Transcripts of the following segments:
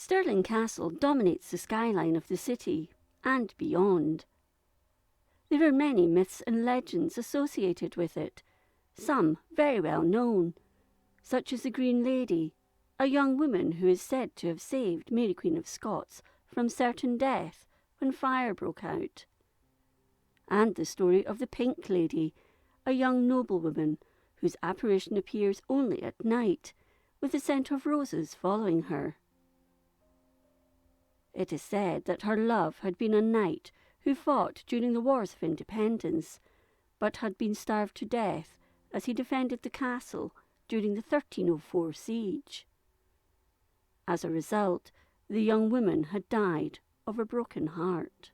Stirling Castle dominates the skyline of the city and beyond. There are many myths and legends associated with it, some very well known, such as the Green Lady, a young woman who is said to have saved Mary Queen of Scots from certain death when fire broke out, and the story of the Pink Lady, a young noblewoman whose apparition appears only at night, with the scent of roses following her. It is said that her love had been a knight who fought during the Wars of Independence, but had been starved to death as he defended the castle during the 1304 siege. As a result, the young woman had died of a broken heart.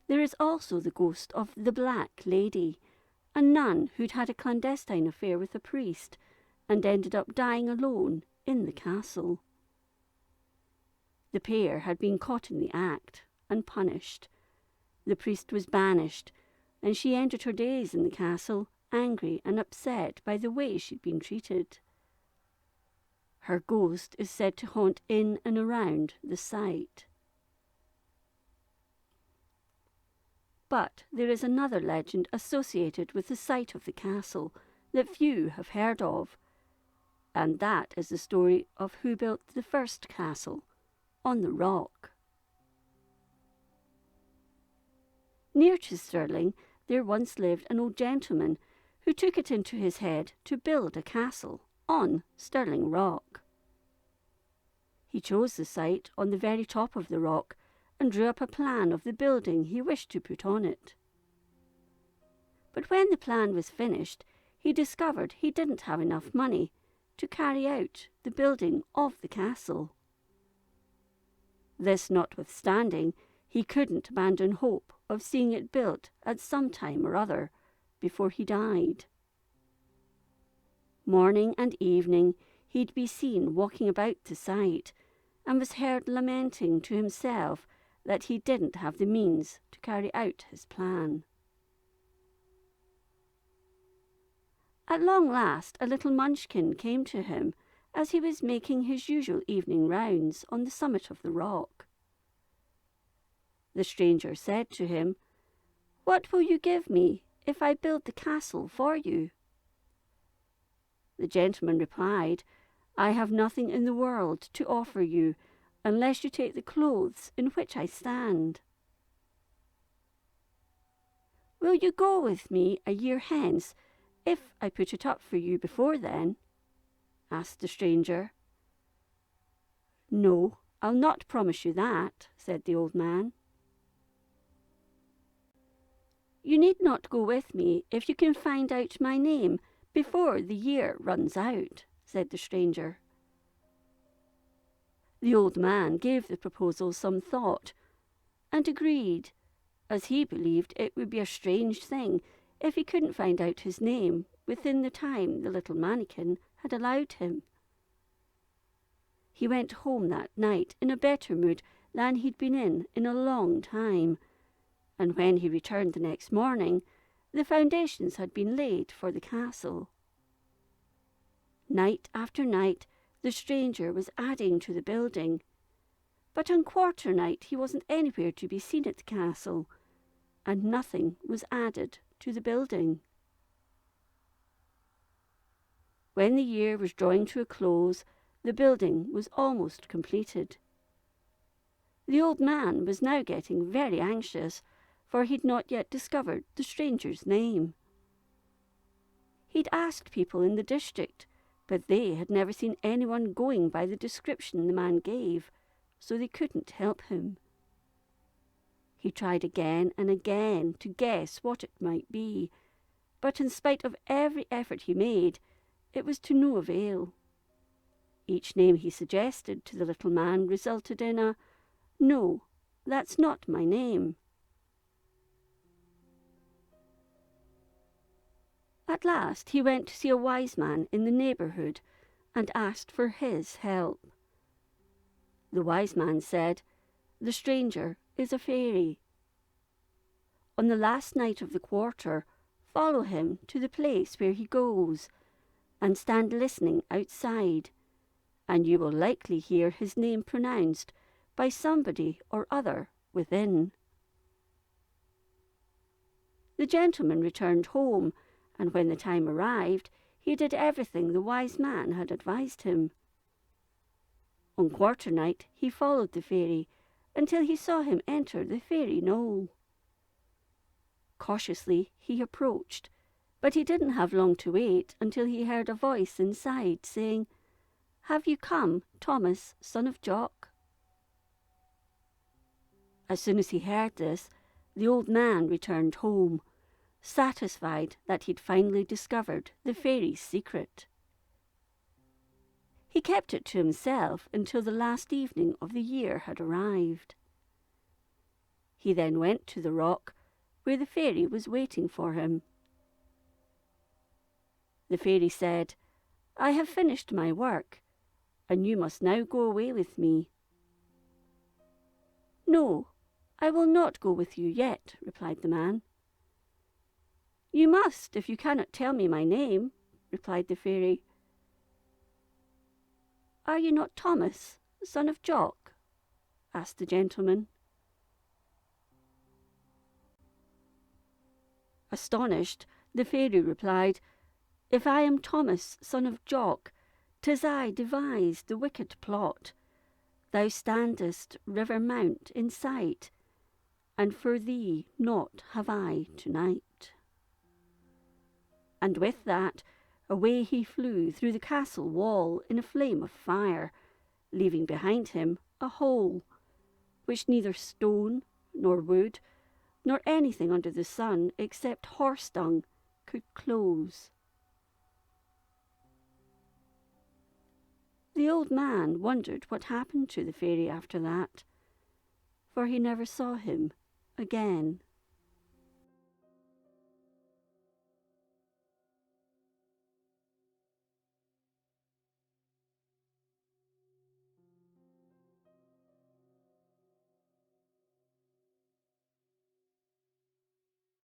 There is also the ghost of the Black Lady, a nun who'd had a clandestine affair with a priest and ended up dying alone in the castle. The pair had been caught in the act and punished. The priest was banished, and she ended her days in the castle, angry and upset by the way she'd been treated. Her ghost is said to haunt in and around the site. But there is another legend associated with the site of the castle that few have heard of, and that is the story of who built the first castle on the rock. Near to Stirling, there once lived an old gentleman who took it into his head to build a castle on Stirling Rock. He chose the site on the very top of the rock and drew up a plan of the building he wished to put on it. But when the plan was finished, he discovered he didn't have enough money to carry out the building of the castle. This notwithstanding, he couldn't abandon hope of seeing it built at some time or other before he died. Morning and evening he'd be seen walking about the site, and was heard lamenting to himself that he didn't have the means to carry out his plan. At long last a little munchkin came to him as he was making his usual evening rounds on the summit of the rock. The stranger said to him, "What will you give me if I build the castle for you?" The gentleman replied, "I have nothing in the world to offer you unless you take the clothes in which I stand." "Will you go with me a year hence if I put it up for you before then?" asked the stranger. "No, I'll not promise you that," said the old man. "You need not go with me if you can find out my name before the year runs out," said the stranger. The old man gave the proposal some thought, and agreed, as he believed it would be a strange thing if he couldn't find out his name within the time the little mannikin had allowed him. He went home that night in a better mood than he'd been in a long time, and when he returned the next morning, the foundations had been laid for the castle. Night after night, the stranger was adding to the building, but on quarter night he wasn't anywhere to be seen at the castle, and nothing was added to the building. When the year was drawing to a close, the building was almost completed. The old man was now getting very anxious, for he'd not yet discovered the stranger's name. He'd asked people in the district, but they had never seen anyone going by the description the man gave, so they couldn't help him. He tried again and again to guess what it might be, but in spite of every effort he made, it was to no avail. Each name he suggested to the little man resulted in a, "No, that's not my name." At last he went to see a wise man in the neighbourhood and asked for his help. The wise man said, "The stranger is a fairy. On the last night of the quarter, follow him to the place where he goes, and stand listening outside, and you will likely hear his name pronounced by somebody or other within." The gentleman returned home, and when the time arrived, he did everything the wise man had advised him. On quarter night he followed the fairy until he saw him enter the fairy knoll. Cautiously he approached, but he didn't have long to wait until he heard a voice inside saying, "Have you come, Thomas, son of Jock?" As soon as he heard this, the old man returned home, satisfied that he'd finally discovered the fairy's secret. He kept it to himself until the last evening of the year had arrived. He then went to the rock where the fairy was waiting for him. The fairy said, "I have finished my work, and you must now go away with me." "No, I will not go with you yet," replied the man. "You must, if you cannot tell me my name," replied the fairy. "Are you not Thomas, son of Jock?" asked the gentleman. Astonished, the fairy replied, "If I am Thomas, son of Jock, 'tis I devised the wicked plot. Thou standest River Mount in sight, and for thee naught have I to-night." And with that, away he flew through the castle wall in a flame of fire, leaving behind him a hole, which neither stone nor wood, nor anything under the sun except horse dung could close. The old man wondered what happened to the fairy after that, for he never saw him again.